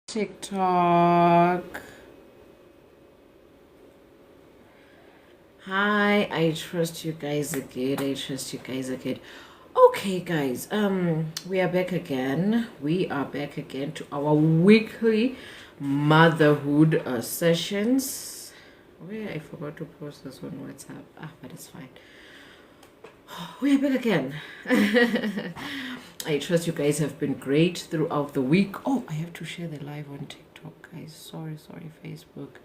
TikTok. Hi, I trust you guys again. Okay, guys, we are back again. We are back again to our weekly motherhood sessions. Where I forgot to post this on WhatsApp. But it's fine. We are back again. I trust you guys have been great throughout the week. Oh, I have to share the live on TikTok, guys. Sorry, Facebook.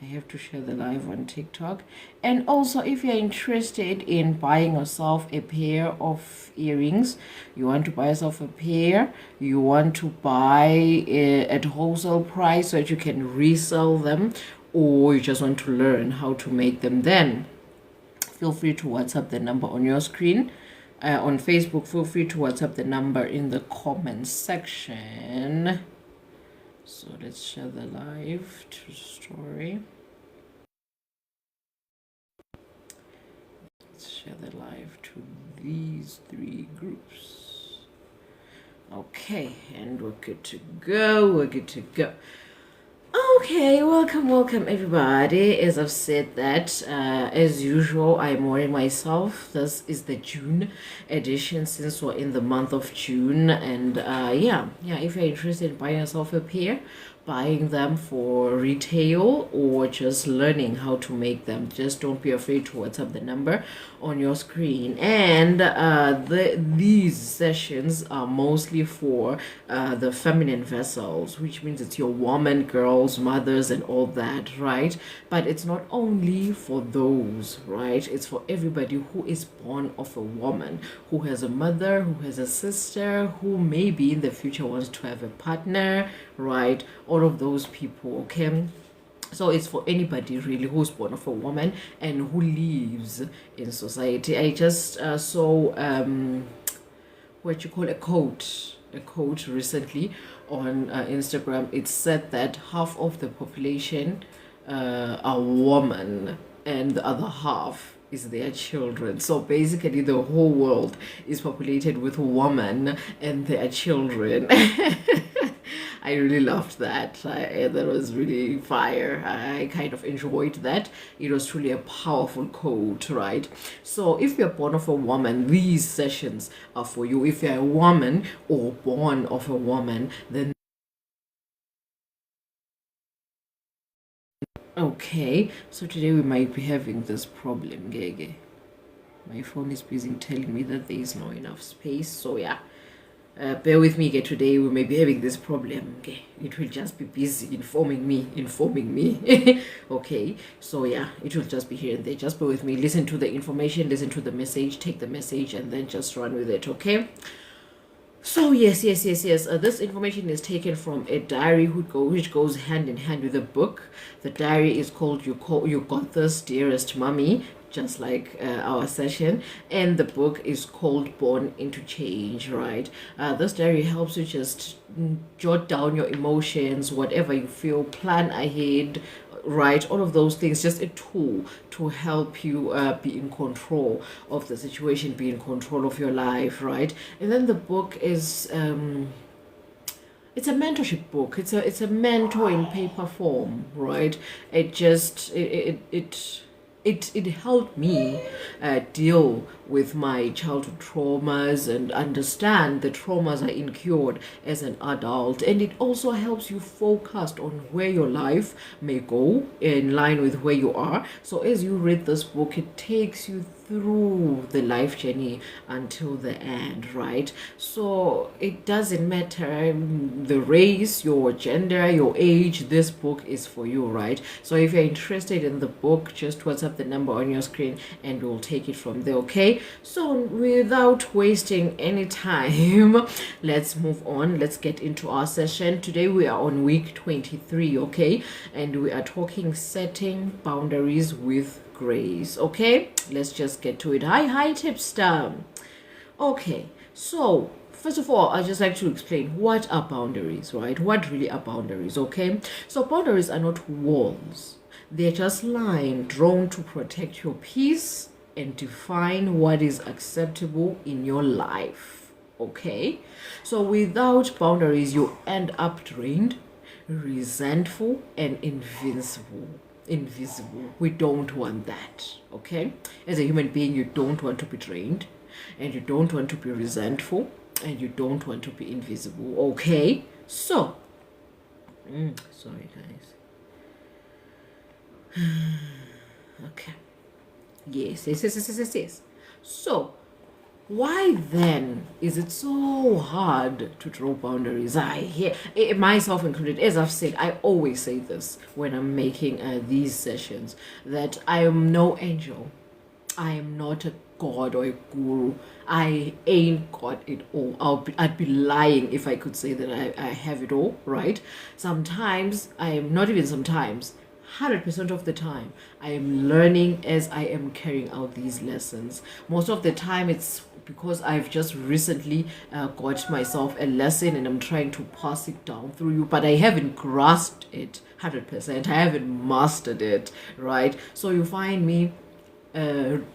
I have to share the live on TikTok. And also, if you're interested in buying yourself a pair of earrings, you want to buy yourself a pair, you want to buy at wholesale price so that you can resell them, or you just want to learn how to make them, then feel free to WhatsApp the number on your screen. On Facebook, feel free to WhatsApp the number in the comments section. So let's share the live to story. Let's share the live to these three groups. Okay, and we're good to go. Okay, welcome everybody. As I've said that, as usual, I'm wearing myself. This is the June edition since we're in the month of June. And yeah, if you're interested in buying yourself a pair, buying them for retail or just learning how to make them, just don't be afraid to WhatsApp the number on your screen. And these sessions are mostly for the feminine vessels, which means it's your woman, girls, mothers, and all that, right? But it's not only for those, right? It's for everybody who is born of a woman, who has a mother, who has a sister, who maybe in the future wants to have a partner, right? All of those people, okay? So it's for anybody really who's born of a woman and who lives in society. I just saw what you call a quote recently on Instagram. It said that half of the population are women and the other half is their children. So basically the whole world is populated with women and their children. I really loved that. That was really fire. I kind of enjoyed that. It was truly a powerful quote, right? So if you're born of a woman, these sessions are for you. If you're a woman or born of a woman, then okay. So today we might be having this problem, Gege. My phone is busy telling me that there is not enough space. So yeah. Bear with me, okay, today we may be having this problem, okay? It will just be busy informing me. Okay, so yeah, it will just be here and there. Just bear with me, listen to the information, listen to the message, take the message, and then just run with it, okay? So yes. This information is taken from a diary which goes hand in hand with a book. The diary is called You Got This, Dearest Mommy, just like our session, and the book is called Born into Change, right? This diary helps you just jot down your emotions, whatever you feel, plan ahead, right? All of those things, just a tool to help you be in control of the situation, be in control of your life, right? And then the book is it's a mentorship book. It's a mentor in paper form, right? It helped me deal with my childhood traumas and understand the traumas I incurred as an adult. And it also helps you focus on where your life may go in line with where you are. So as you read this book, it takes you through the life journey until the end, right? So it doesn't matter the race, your gender, your age, this book is for you, right? So if you're interested in the book, just WhatsApp the number on your screen and we'll take it from there, okay? So without wasting any time, let's move on. Let's get into our session. Today we are on week 23, okay? And we are talking setting boundaries with grace, okay? Let's just get to it. Hi tipster. Okay, so first of all, I just like to explain what are boundaries, right? What really are boundaries, okay? So boundaries are not walls. They're just lines drawn to protect your peace and define what is acceptable in your life, okay? So without boundaries, you end up drained, resentful, and invisible. We don't want that, okay? As a human being, you don't want to be drained, and you don't want to be resentful, and you don't want to be invisible, okay? So, sorry guys. Okay. Yes. So, why then is it so hard to draw boundaries? I hear myself included. As I've said, I always say this when I'm making these sessions, that I am no angel. I am not a god or a guru. I ain't got it all. I'd be lying if I could say that I have it all, right? Sometimes, I am not even sometimes, 100% of the time, I am learning as I am carrying out these lessons. Most of the time, it's because I've just recently got myself a lesson and I'm trying to pass it down through you, but I haven't grasped it 100%. I haven't mastered it, right? So you find me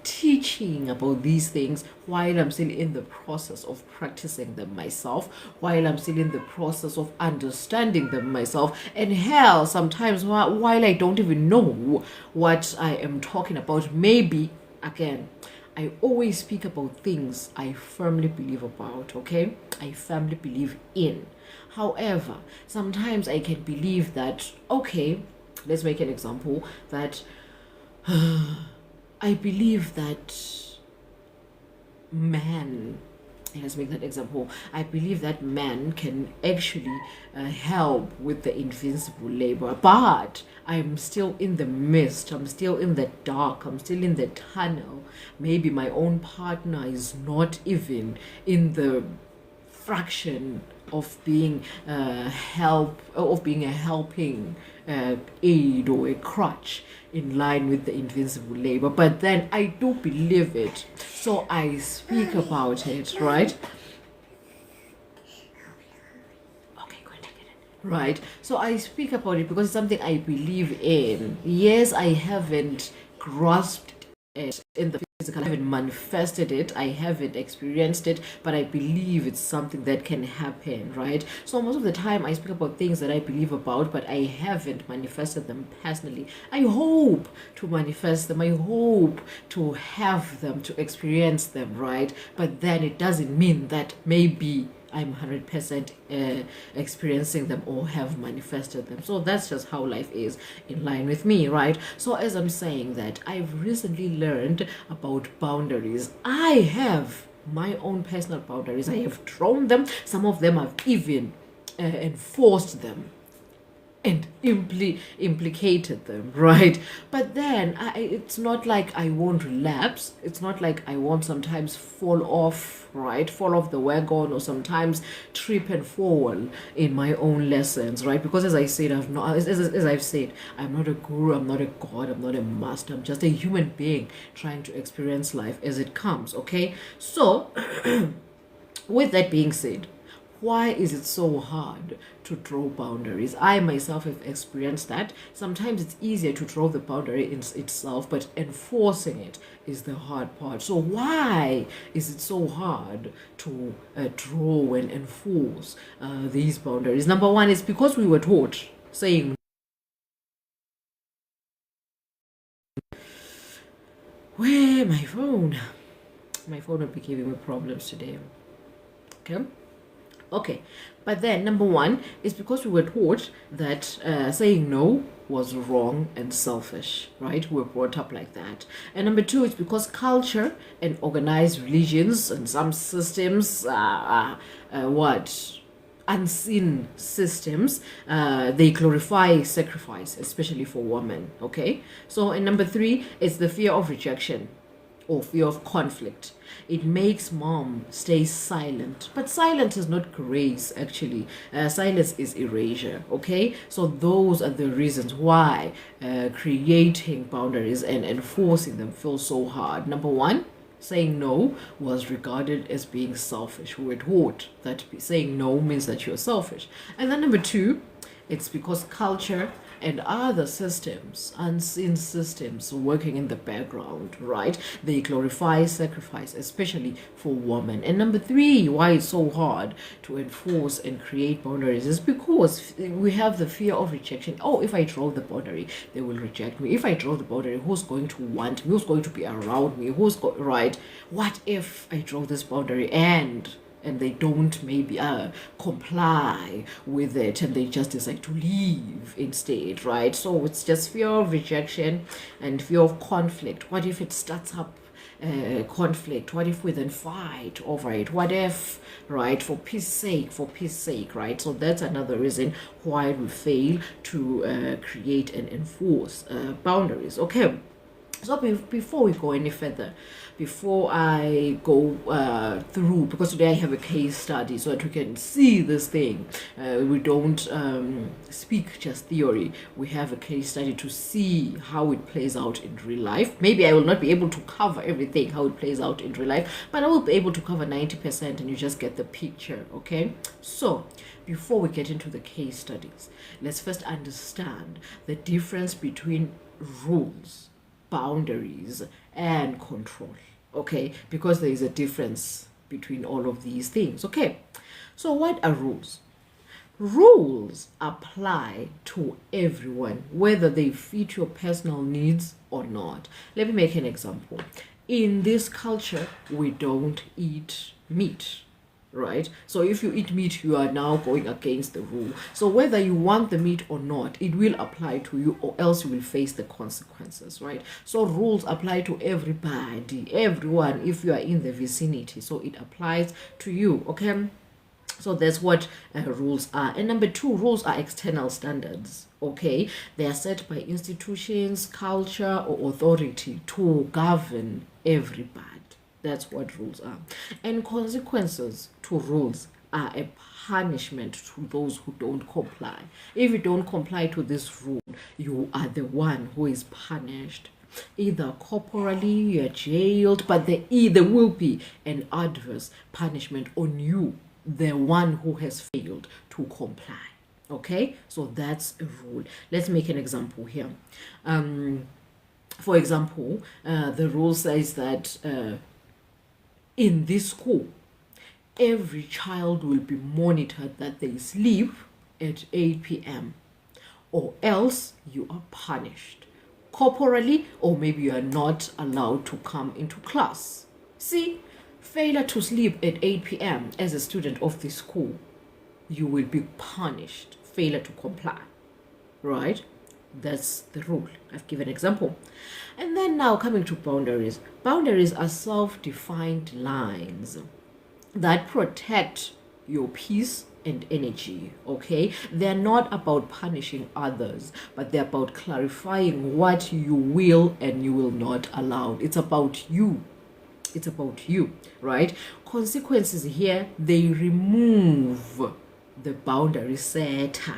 teaching about these things while I'm still in the process of practicing them myself, while I'm still in the process of understanding them myself, and hell, sometimes while I don't even know what I am talking about. Maybe, again, I always speak about things I firmly believe about, okay? I firmly believe in. However, sometimes I can believe that, okay, let's make an example, that I believe that man, let's make that example, I believe that man can actually help with the invincible labor, but I'm still in the mist, I'm still in the dark, I'm still in the tunnel. Maybe my own partner is not even in the fraction of being a helping aid or a crutch in line with the invincible labor, but then I do believe it, so I speak about it, right? Okay, go and take it. Right, so I speak about it because it's something I believe in. Yes, I haven't grasped it in the physical, I haven't manifested it, I haven't experienced it, but I believe it's something that can happen, right? So most of the time I speak about things that I believe about, but I haven't manifested them personally. I hope to manifest them, I hope to have them, to experience them, right? But then it doesn't mean that maybe I'm 100% experiencing them or have manifested them. So that's just how life is in line with me, right? So as I'm saying that, I've recently learned about boundaries. I have my own personal boundaries. I have drawn them. Some of them I've even enforced them and implicated them, right? But then it's not like I won't relapse. It's not like I won't sometimes fall off, right? Fall off the wagon, or sometimes trip and fall in my own lessons, right? Because as I said, as I've said, I'm not a guru, I'm not a god, I'm not a master. I'm just a human being trying to experience life as it comes, okay? So with that being said, why is it so hard to draw boundaries? I myself have experienced that. Sometimes it's easier to draw the boundary in itself, but enforcing it is the hard part. So why is it so hard to draw and enforce these boundaries? Number one is because we were taught saying, where my phone will be giving me problems today. Okay, but then number one is because we were taught that saying no was wrong and selfish, right? We were brought up like that. And number two is because culture and organized religions and some systems, unseen systems, they glorify sacrifice, especially for women, okay? So, and number three is the fear of rejection or fear of conflict. It makes mom stay silent. But silence is not grace, actually. Silence is erasure, okay? So those are the reasons why creating boundaries and enforcing them feels so hard. Number one, saying no was regarded as being selfish. We were taught that saying no means that you're selfish. And then number two, It's because culture and other systems, unseen systems working in the background, right? They glorify sacrifice, especially for women. And number three, why it's so hard to enforce and create boundaries is because we have the fear of rejection. Oh, if I draw the boundary, they will reject me. If I draw the boundary, who's going to want me? Who's going to be around me? Right? What if I draw this boundary and they don't maybe comply with it, and they just decide to leave instead, right? So it's just fear of rejection and fear of conflict. What if it starts up conflict? What if we then fight over it? What if, right, for peace sake, right? So that's another reason why we fail to create and enforce boundaries. Okay, so before we go any further, before I go through, because today I have a case study so that we can see this thing. We don't speak just theory. We have a case study to see how it plays out in real life. Maybe I will not be able to cover everything, how it plays out in real life, but I will be able to cover 90% and you just get the picture, okay? So before we get into the case studies, let's first understand the difference between rules, boundaries, and control, okay? Because there is a difference between all of these things, okay? So what are rules? Rules apply to everyone, whether they fit your personal needs or not. Let me make an example. In this culture, we don't eat meat, right? So if you eat meat, you are now going against the rule. So whether you want the meat or not, it will apply to you, or else you will face the consequences, right? So rules apply to everybody, everyone, if you are in the vicinity. So it applies to you, okay? So that's what rules are. And number two, rules are external standards, okay? They are set by institutions, culture, or authority to govern everybody. That's what rules are. And consequences to rules are a punishment to those who don't comply. If you don't comply to this rule, you are the one who is punished. Either corporally, you're jailed, but there will be an adverse punishment on you, the one who has failed to comply. Okay, so that's a rule. Let's make an example here. For example, the rule says that in this school, every child will be monitored that they sleep at 8 p.m. or else you are punished corporally, or maybe you are not allowed to come into class. See, failure to sleep at 8 p.m. as a student of this school, you will be punished. Failure to comply, right? That's the rule. I've given an example. And then now coming to boundaries. Boundaries are self-defined lines that protect your peace and energy, okay? They're not about punishing others, but they're about clarifying what you will and you will not allow. It's about you. It's about you, right? Consequences here, they remove the boundary setter,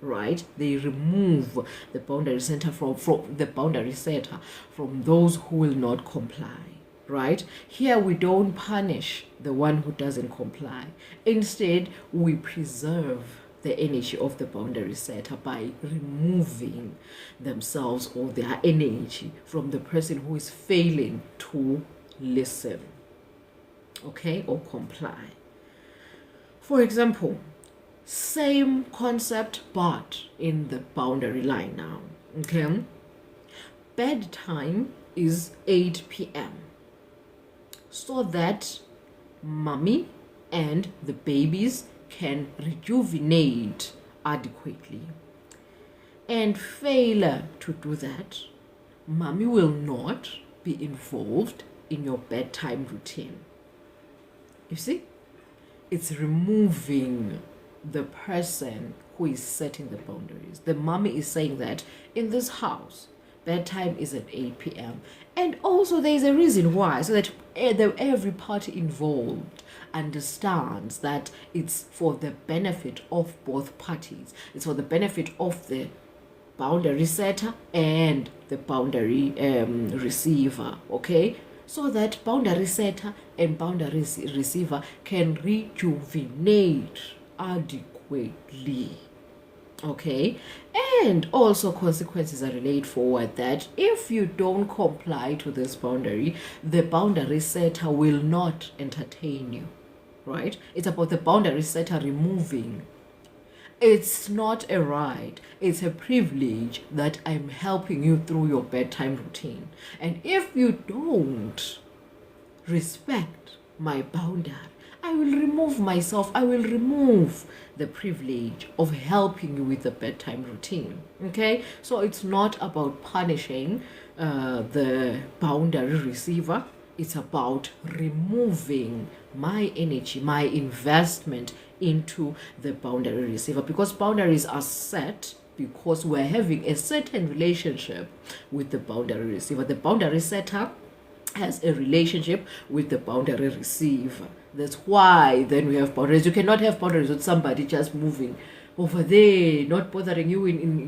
right? They remove the boundary setter from those who will not comply, right? Here we don't punish the one who doesn't comply. Instead, we preserve the energy of the boundary setter by removing themselves or their energy from the person who is failing to listen, okay, or comply. For example, same concept, but in the boundary line now, okay? Bedtime is 8 p.m. so that mommy and the babies can rejuvenate adequately. And failure to do that, mommy will not be involved in your bedtime routine. You see, it's removing the person who is setting the boundaries. The mommy is saying that in this house, bedtime is at 8 p.m. And also there is a reason why, so that every party involved understands that it's for the benefit of both parties. It's for the benefit of the boundary setter and the boundary receiver, okay? So that boundary setter and boundary receiver can rejuvenate adequately. Okay, and also consequences are relayed forward that if you don't comply to this boundary, the boundary setter will not entertain you, right? It's about the boundary setter removing. It's not a right, it's a privilege that I'm helping you through your bedtime routine. And if you don't respect my boundary, I will remove myself, I will remove the privilege of helping you with the bedtime routine. Okay, so it's not about punishing the boundary receiver, it's about removing my energy, my investment into the boundary receiver, because boundaries are set because we're having a certain relationship with the boundary receiver. The boundary setter has a relationship with the boundary receiver. That's why then we have boundaries. You cannot have boundaries with somebody just moving over there, not bothering you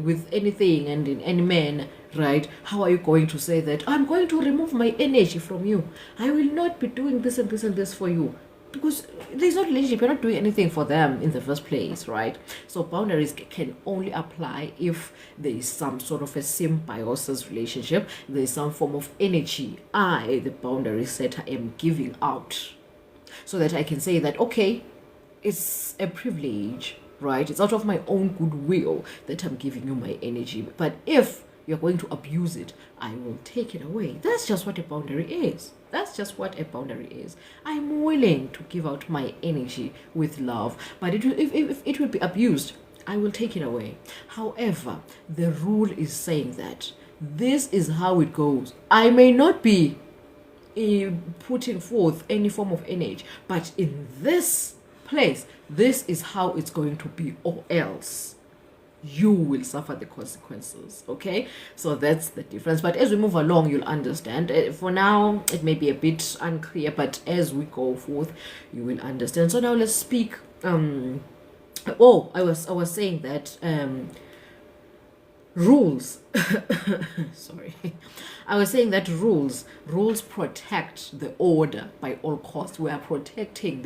with anything and in any manner, right? How are you going to say that I'm going to remove my energy from you? I will not be doing this and this and this for you. Because there's no relationship, you're not doing anything for them in the first place, right? So boundaries can only apply if there is some sort of a symbiosis relationship, there is some form of energy I, the boundary setter, am giving out, so that I can say that, okay, it's a privilege, right? It's out of my own goodwill that I'm giving you my energy. But if you're going to abuse it, I will take it away. That's just what a boundary is. That's just what a boundary is. I'm willing to give out my energy with love, but if it will be abused, I will take it away. However, the rule is saying that this is how it goes. I may not be putting forth any form of energy, but in this place, this is how it's going to be, or else you will suffer the consequences. Okay, so that's the difference. But as we move along, you'll understand. For now, it may be a bit unclear, but as we go forth, you will understand. So now let's speak. I was saying that rules. Sorry, I was saying that rules protect the order by all costs. We are protecting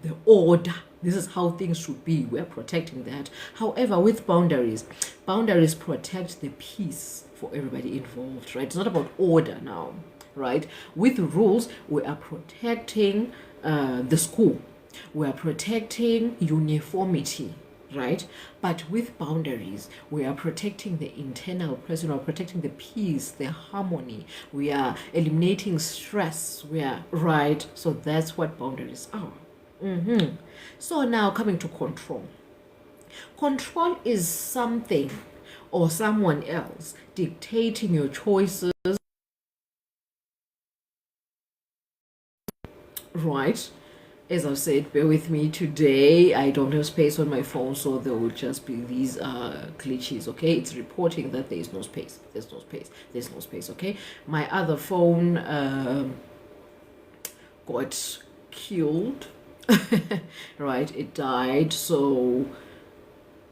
the order. This is how things should be. We're protecting that. However, with boundaries protect the peace for everybody involved, right? It's not about order now, right? With rules, we are protecting the school. We are protecting uniformity, right? But with boundaries, we are protecting the internal person, we are protecting the peace, the harmony, we are eliminating stress, we are, right? So that's what boundaries are. So now coming to control. Control is something or someone else dictating your choices, right? As I've said, bear with me today. I don't have space on my phone, so there will just be these glitches, okay? It's reporting that there is no space. There's no space. There's no space, okay? My other phone got killed. Right, it died, so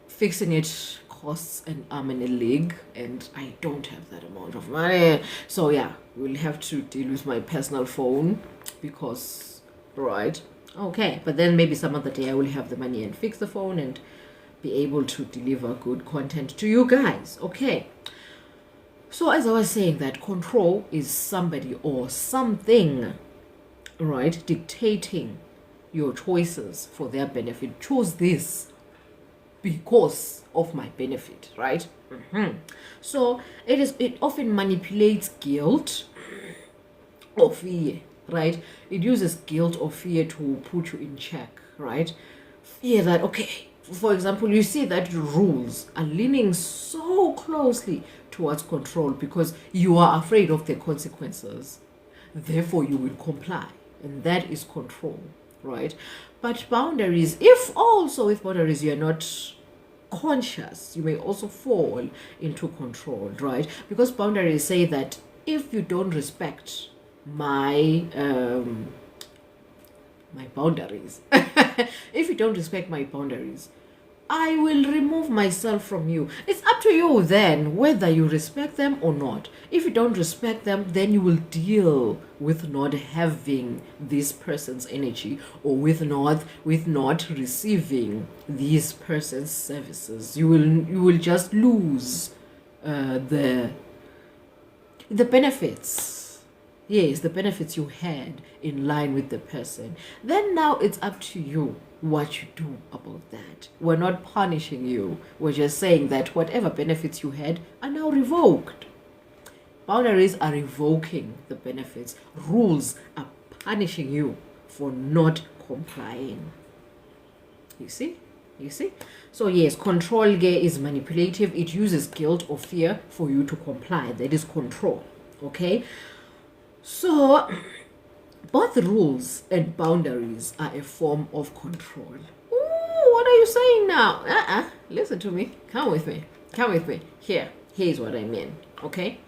fixing it costs an arm and a leg, and I don't have that amount of money. So yeah, we'll have to deal with my personal phone because, right, okay, but then maybe some other day I will have the money and fix the phone and be able to deliver good content to you guys. Okay, so as I was saying, that control is somebody or something, right, dictating your choices for their benefit. Choose this because of my benefit, right? So it often manipulates guilt or fear, right? It uses guilt or fear to put you in check, right? Fear that, okay, for example, you see that rules are leaning so closely towards control because you are afraid of the consequences. Therefore, you will comply, and that is control, right? But boundaries, if also with boundaries you're not conscious, you may also fall into control, right? Because boundaries say that if you don't respect my my boundaries, if you don't respect my boundaries, I will remove myself from you. It's up to you then whether you respect them or not. If you don't respect them, then you will deal with not having this person's energy, or with not receiving this person's services. You will just lose the benefits. Yes, the benefits you had in line with the person. Then now it's up to you what you do about that. We're not punishing you. We're just saying that whatever benefits you had are now revoked. Boundaries are revoking the benefits. Rules are punishing you for not complying. You see? So yes, control is manipulative. It uses guilt or fear for you to comply. That is control. Okay? So, both rules and boundaries are a form of control. Ooh, what are you saying now? Listen to me. Come with me. Here's what I mean. Okay?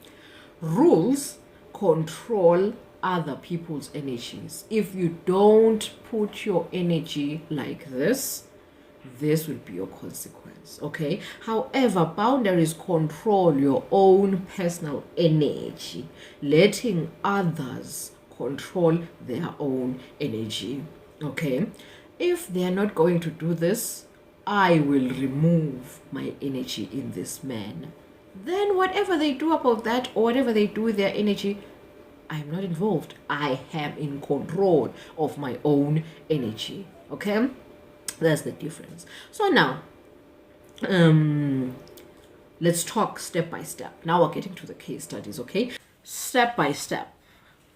Rules control other people's energies. If you don't put your energy like this will be your consequence. Okay? However, boundaries control your own personal energy, letting others control their own energy. Okay? If they are not going to do this, I will remove my energy in this man. Then whatever they do about that, or whatever they do with their energy, I'm not involved. I am in control of my own energy. Okay? That's the difference. So now, let's talk step by step. Now we're getting to the case studies, okay? Step by step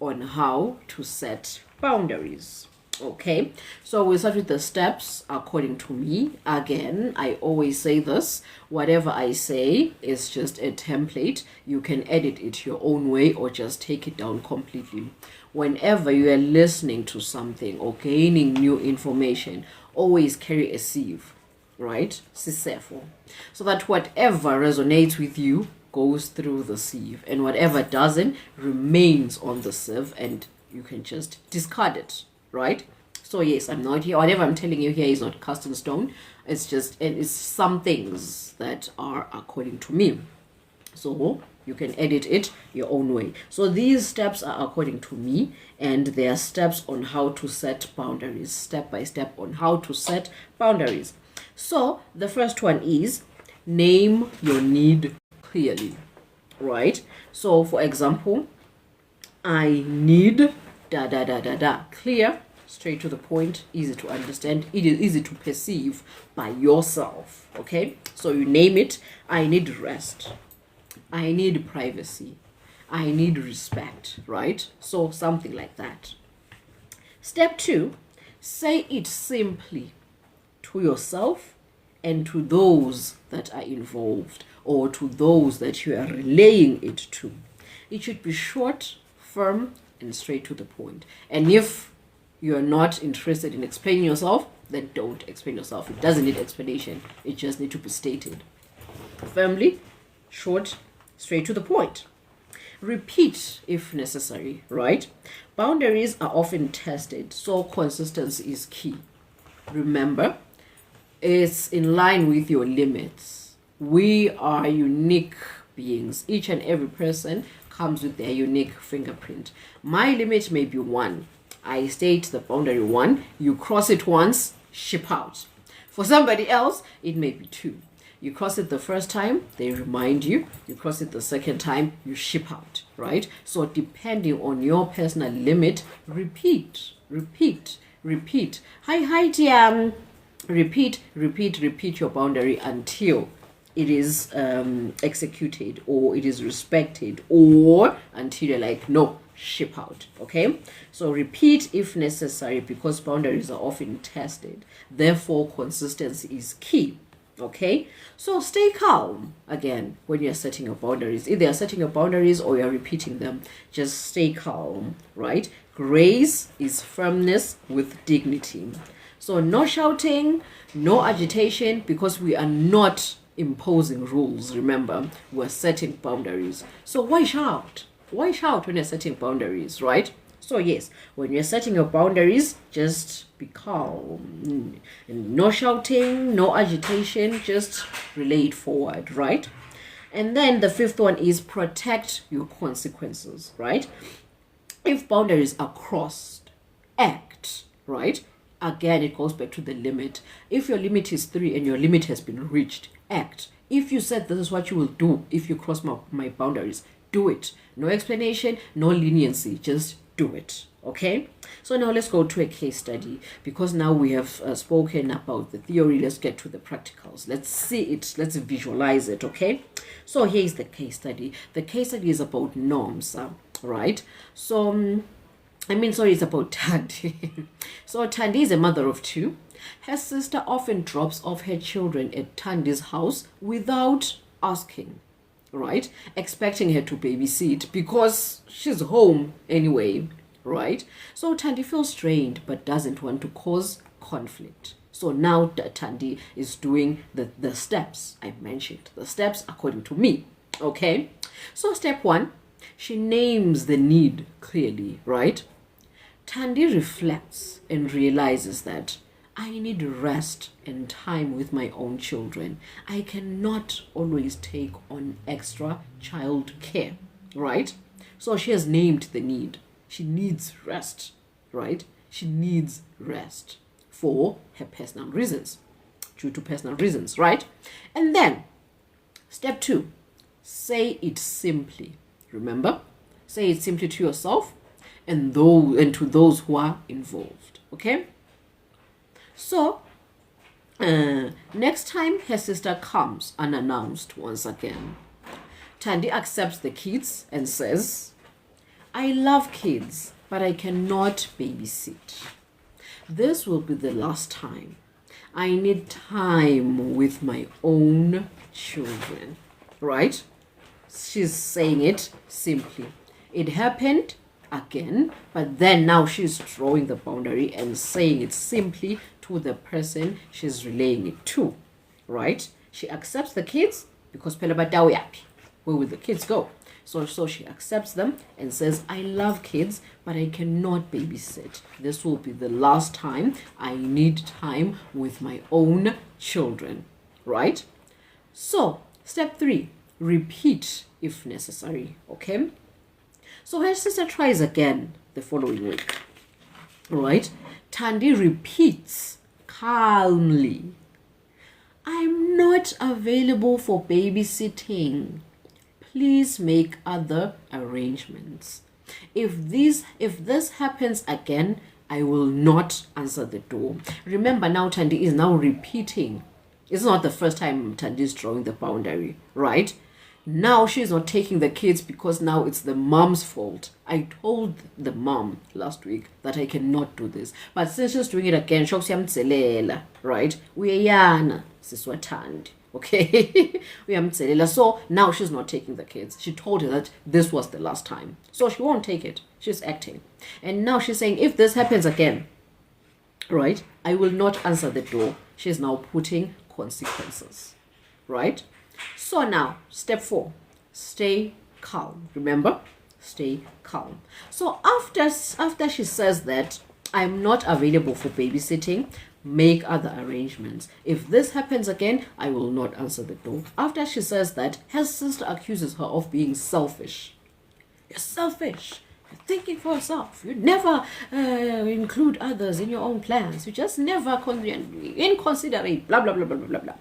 on how to set boundaries. Okay, so we'll start with the steps according to me. Again, I always say this: whatever I say is just a template. You can edit it your own way or just take it down completely. Whenever you are listening to something or gaining new information, always carry a sieve, right? Sisefo. So that whatever resonates with you goes through the sieve, and whatever doesn't remains on the sieve, and you can just discard it, right? So yes, I'm not here. Whatever I'm telling you here is not cast in stone. It's just, and it's some things that are according to me. So you can edit it your own way. So these steps are according to me, and they are steps on how to set boundaries, step by step on how to set boundaries. So the first one is name your need clearly, right? So for example, I need da da da da da. Clear, straight to the point, easy to understand. It is easy to perceive by yourself. Okay, so you name it. I need rest. I need privacy. I need respect, right? So something like that. Step 2, say it simply to yourself and to those that are involved, or to those that you are relaying it to. It should be short, firm, and straight to the point. And if you're not interested in explaining yourself, then don't explain yourself. It doesn't need explanation. It just needs to be stated firmly, short, straight to the point. Repeat if necessary, right? Boundaries are often tested, so consistency is key. Remember, it's in line with your limits. We are unique beings. Each and every person comes with their unique fingerprint. My limit may be 1. I state the boundary 1. You cross it once, ship out. For somebody else, it may be 2. You cross it the first time, they remind you. You cross it the second time, you ship out, right? So depending on your personal limit, repeat. Hi, Tiam. Repeat your boundary until it is executed, or it is respected, or until you're like, no, ship out. Okay, so repeat if necessary, because boundaries are often tested. Therefore, consistency is key. Okay, so stay calm again when you're setting your boundaries. Either you're setting your boundaries or you're repeating them, just stay calm, right? Grace is firmness with dignity. So no shouting, no agitation, because we are not imposing rules. Remember, we're setting boundaries. So why shout? Why shout when you're setting boundaries, right? So yes, when you're setting your boundaries, just be calm. No shouting, no agitation, just relay it forward, right? And then the fifth one is protect your consequences, right? If boundaries are crossed, act, right? Again, it goes back to the limit. If your limit is 3 and your limit has been reached, act. If you said this is what you will do if you cross my boundaries, do it. No explanation, no leniency, just do it. Okay, so now let's go to a case study, because now we have spoken about the theory. Let's get to the practicals. Let's see it, let's visualize it. Okay, so here's the case study. The case study is about norms, right? So it's about Thandi. So Thandi is a mother of 2. Her sister often drops off her children at Thandi's house without asking, right? Expecting her to babysit because she's home anyway, right? So Thandi feels strained but doesn't want to cause conflict. So now Thandi is doing the steps I mentioned, the steps according to me, okay? So step 1, she names the need clearly, right? Thandi reflects and realizes that I need rest and time with my own children. I cannot always take on extra child care, right? So she has named the need. She needs rest, right? She needs rest for her personal reasons, due to personal reasons, right? And then, step 2, say it simply. Remember, say it simply to yourself and to those who are involved. Okay, so next time her sister comes unannounced once again, Thandi accepts the kids and says, I love kids, but I cannot babysit. This will be the last time. I need time with my own children, right? She's saying it simply. It happened again, but then now she's drawing the boundary and saying it simply to the person she's relaying it to, right? She accepts the kids because where will the kids go? So she accepts them and says, I love kids, but I cannot babysit. This will be the last time. I need time with my own children, right? So step 3, repeat if necessary, okay? So her sister tries again the following week, right? Thandi repeats calmly, I'm not available for babysitting. Please make other arrangements. If this happens again, I will not answer the door. Remember, now Thandi is now repeating. It's not the first time Thandi is drawing the boundary, right? Now she's not taking the kids because now it's the mom's fault. I told the mom last week that I cannot do this. But since she's doing it again, right? Uyayana, siswa Thandi. Okay? So now she's not taking the kids. She told her that this was the last time. So she won't take it. She's acting. And now she's saying, if this happens again, right, I will not answer the door. She's now putting consequences, right? So now, step 4, stay calm. Remember, stay calm. So after she says that I'm not available for babysitting, make other arrangements. If this happens again, I will not answer the door. After she says that, her sister accuses her of being selfish. You're selfish. You're thinking for yourself. You never include others in your own plans. You just never inconsiderate, blah, blah, blah, blah, blah, blah.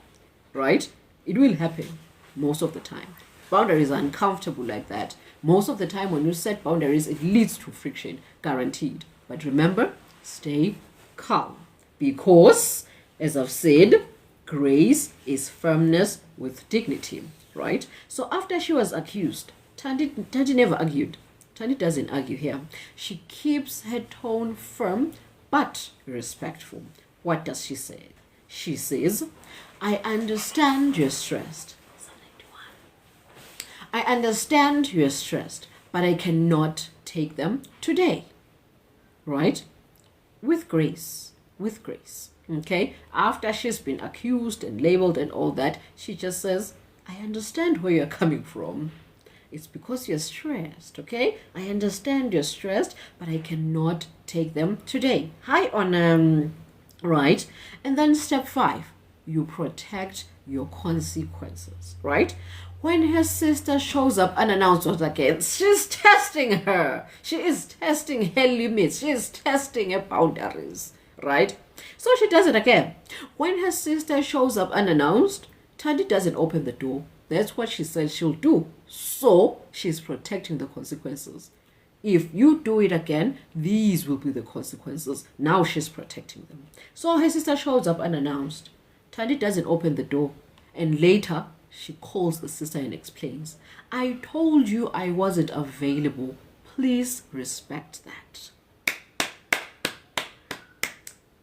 Right? It will happen most of the time. Boundaries are uncomfortable like that. Most of the time when you set boundaries, it leads to friction, guaranteed. But remember, stay calm. Because, as I've said, grace is firmness with dignity, right? So after she was accused, Thandi never argued. Thandi doesn't argue here. She keeps her tone firm but respectful. What does she say? She says, I understand you're stressed. I understand you're stressed, but I cannot take them today. Right? With grace. With grace. Okay? After she's been accused and labeled and all that, she just says, I understand where you're coming from. It's because you're stressed, okay? I understand you're stressed, but I cannot take them today. Hi on right? And then step 5, you protect your consequences, right? When her sister shows up unannounced once again, she's testing her. She is testing her limits. She is testing her boundaries, right? So she does it again. When her sister shows up unannounced, Tandy doesn't open the door. That's what she said she'll do. So she's protecting the consequences. If you do it again, these will be the consequences. Now she's protecting them. So her sister shows up unannounced. Tandy doesn't open the door. And later, she calls the sister and explains, I told you I wasn't available. Please respect that.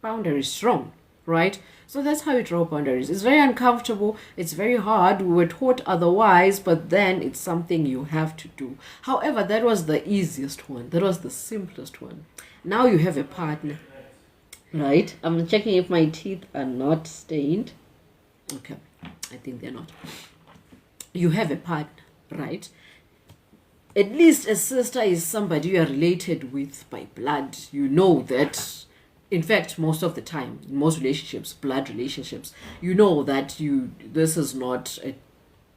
Boundary is strong, right? So that's how you draw boundaries. It's very uncomfortable. It's very hard. We were taught otherwise, but then it's something you have to do. However, that was the easiest one. That was the simplest one. Now you have a partner, right? I'm checking if my teeth are not stained. Okay, I think they're not. You have a partner, right? At least a sister is somebody you are related with by blood. You know that. In fact, most of the time, in most relationships, blood relationships, you know that this is not a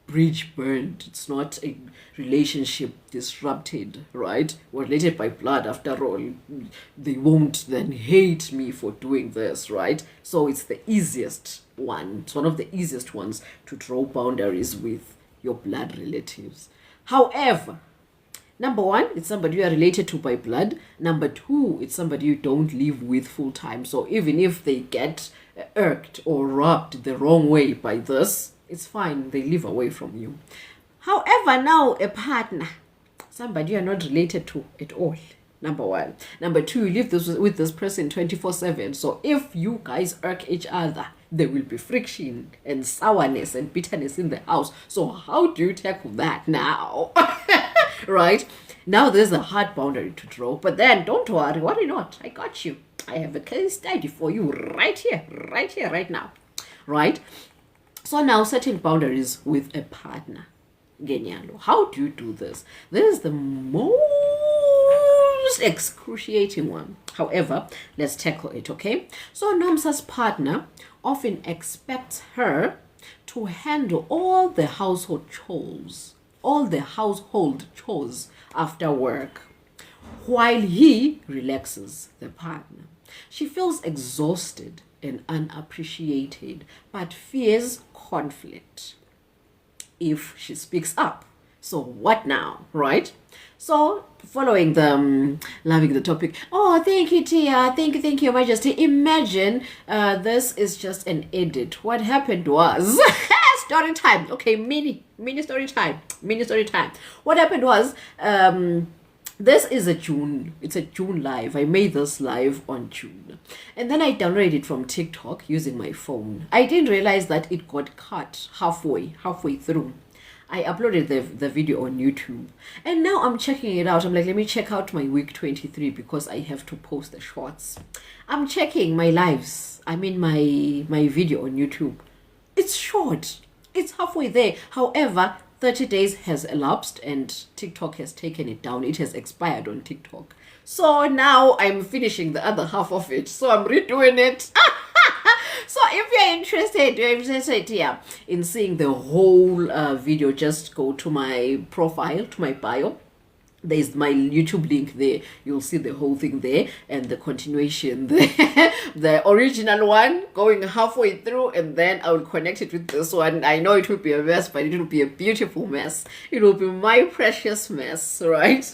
bridge burned. It's not a relationship disrupted, right? We're related by blood after all. They won't then hate me for doing this, right? So it's the easiest one. It's one of the easiest ones to draw boundaries with your blood relatives. However, number 1, it's somebody you are related to by blood. Number 2, it's somebody you don't live with full time. So even if they get irked or rubbed the wrong way by this, it's fine. They live away from you. However, now a partner, somebody you are not related to at all. Number 1. Number 2, you live with this person 24/7. So if you guys irk each other, there will be friction and sourness and bitterness in the house. So how do you tackle that now? Right? Now there's a hard boundary to draw. But then don't worry not. I got you. I have a case study for you right here, right now. Right? So now setting boundaries with a partner. Genyalo. How do you do this? This is the most excruciating one. However, let's tackle it, okay? So Nomsa's partner often expects her to handle all the household chores after work, while he relaxes, the partner. She feels exhausted and unappreciated, but fears conflict if she speaks up. So what now, right? So following the loving the topic. Oh, thank you, Tia. Thank you, Your Majesty. Imagine this is just an edit. What happened was story time. Okay, mini story time. What happened was this is it's a June live. I made this live on June. And then I downloaded it from TikTok using my phone. I didn't realize that it got cut halfway through. I uploaded the video on YouTube. And now I'm checking it out. I'm like, let me check out my week 23 because I have to post the shorts. I'm checking my lives. I mean my video on YouTube. It's short. It's halfway there. However, 30 days has elapsed and TikTok has taken it down. It has expired on TikTok. So now I'm finishing the other half of it. So I'm redoing it. So if you're interested in seeing the whole video, just go to my profile, to my bio. There's my YouTube link there. You'll see the whole thing there and the continuation there. The original one going halfway through, and then I will connect it with this one. I know it will be a mess, but it will be a beautiful mess. It will be my precious mess, right?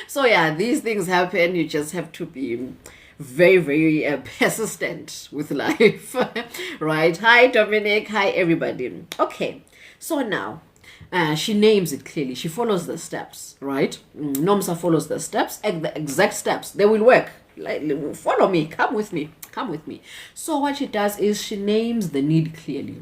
So yeah, these things happen. You just have to be very, very persistent with life. Right? Hi, Dominic. Hi, everybody. Okay, so now she names it clearly. She follows the steps, right? Nomsa follows the steps, and the exact steps. They will work. Like, follow me. Come with me. So what she does is she names the need clearly.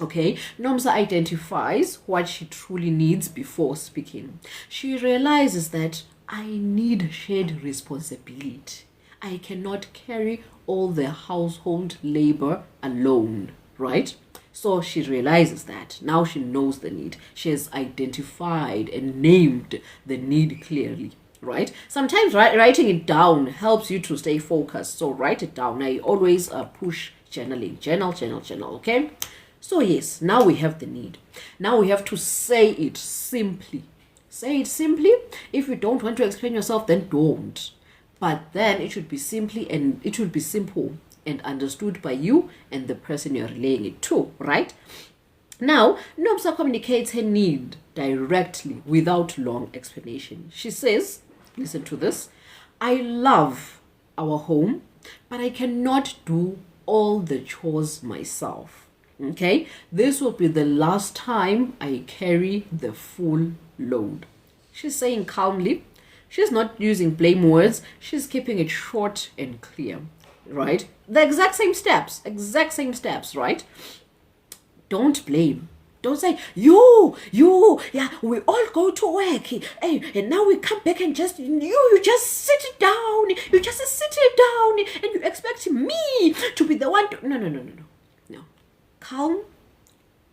Okay, Nomsa identifies what she truly needs before speaking. She realizes that I need shared responsibility. I cannot carry all the household labor alone, right? So she realizes that. Now she knows the need. She has identified and named the need clearly, right? Sometimes writing it down helps you to stay focused. So write it down. I always push journaling. Journal, okay? So yes, now we have the need. Now we have to say it simply. Say it simply. If you don't want to explain yourself, then don't. But then it should be simple and understood by you and the person you're relaying it to, right? Now, Nomsa communicates her need directly without long explanation. She says, listen to this, I love our home, but I cannot do all the chores myself. Okay, this will be the last time I carry the full load. She's saying calmly. She's not using blame words. She's keeping it short and clear, right? The exact same steps, right? Don't blame. Don't say, you, yeah, we all go to work, hey, and now we come back and you just sit it down. You just sit it down and you expect me to be the one to, no. Calm,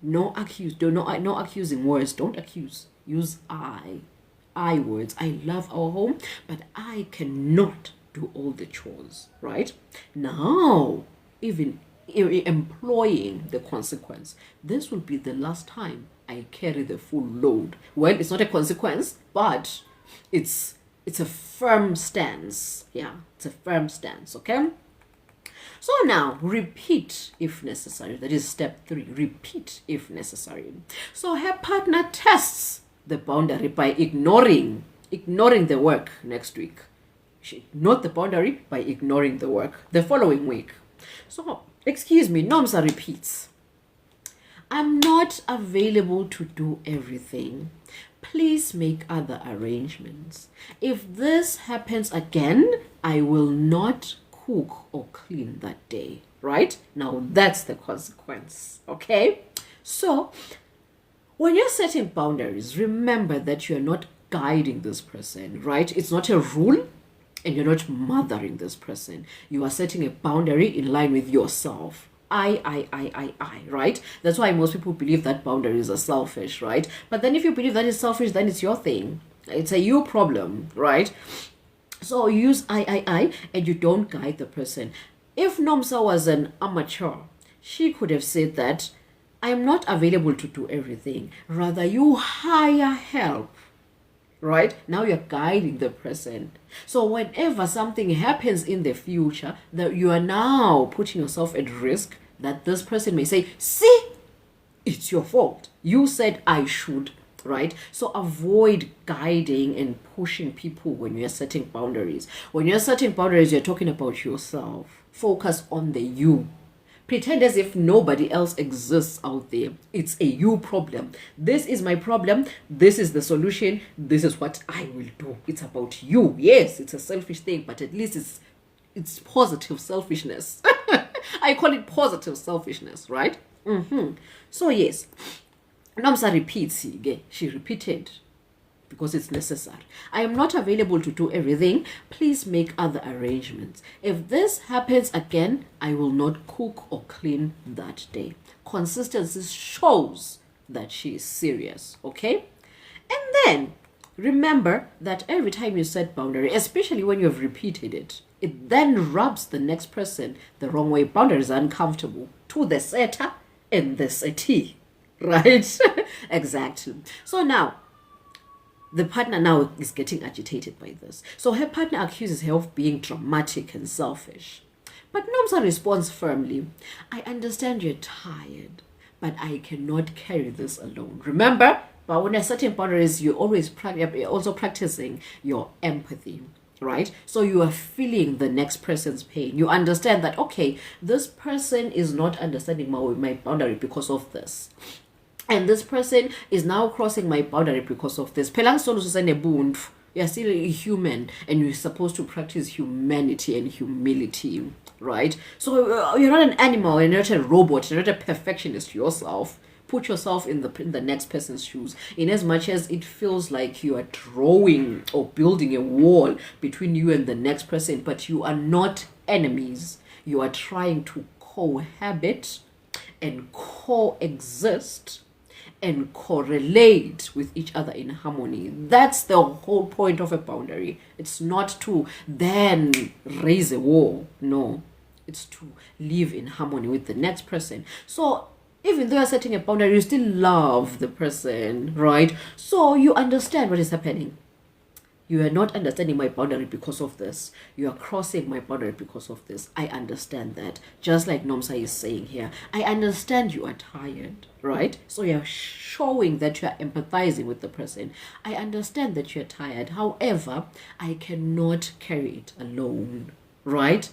no accusing words. Don't accuse. Use I words. I love our home, but I cannot do all the chores, right? Now, even employing the consequence, this will be the last time I carry the full load. Well, it's not a consequence, but it's a firm stance. Yeah, it's a firm stance, okay? So now, repeat if necessary. That is step 3. Repeat if necessary. So her partner tests the boundary by ignoring the work next week. She ignored the boundary by ignoring the work the following week. So, excuse me, Nomsa repeats. I'm not available to do everything. Please make other arrangements. If this happens again, I will not cook or clean that day, right? Now that's the consequence, okay? So when you're setting boundaries, remember that you're not guiding this person, right? It's not a rule and you're not mothering this person. You are setting a boundary in line with yourself. I, right? That's why most people believe that boundaries are selfish, right? But then if you believe that is selfish, then it's your thing. It's a you problem, right? So use I, and you don't guide the person. If Nomsa was an amateur, she could have said that I am not available to do everything. Rather, you hire help, right? Now you're guiding the person. So whenever something happens in the future, that you are now putting yourself at risk, that this person may say, see, it's your fault. You said I should. Right? So avoid guiding and pushing people when you're setting boundaries. When you're setting boundaries, you're talking about yourself. Focus on the you. Pretend as if nobody else exists out there. It's a you problem. This is my problem. This is the solution. This is what I will do. It's about you. Yes, it's a selfish thing, but at least it's positive selfishness. I call it positive selfishness, right? So yes. Nomsa repeats again. She repeated because it's necessary. I am not available to do everything. Please make other arrangements. If this happens again, I will not cook or clean that day. Consistency shows that she is serious, okay? And then remember that every time you set boundary, especially when you've repeated it, it then rubs the next person the wrong way. Boundaries are uncomfortable to the setter and the settee. Right? Exactly. So now, the partner now is getting agitated by this. So her partner accuses her of being dramatic and selfish. But Nomsa responds firmly, I understand you're tired, but I cannot carry this alone. Remember, but when you're setting boundaries, you're also practicing your empathy. Right? So you are feeling the next person's pain. You understand that, okay, this person is not understanding my boundary because of this. And this person is now crossing my boundary because of this. You're still a human and you're supposed to practice humanity and humility, right? So you're not an animal, you're not a robot, you're not a perfectionist yourself. Put yourself in the next person's shoes. In as much as it feels like you are drawing or building a wall between you and the next person, but you are not enemies. You are trying to cohabit and coexist and correlate with each other in harmony. That's the whole point of a boundary. It's not to then raise a war. No, it's to live in harmony with the next person. So even though you're setting a boundary, you still love the person, right? So you understand what is happening. You are not understanding my boundary because of this. You are crossing my boundary because of this. I understand that. Just like Nomsa is saying here, I understand you are tired, right? So you're showing that you are empathizing with the person. I understand that you're tired. However, I cannot carry it alone, right?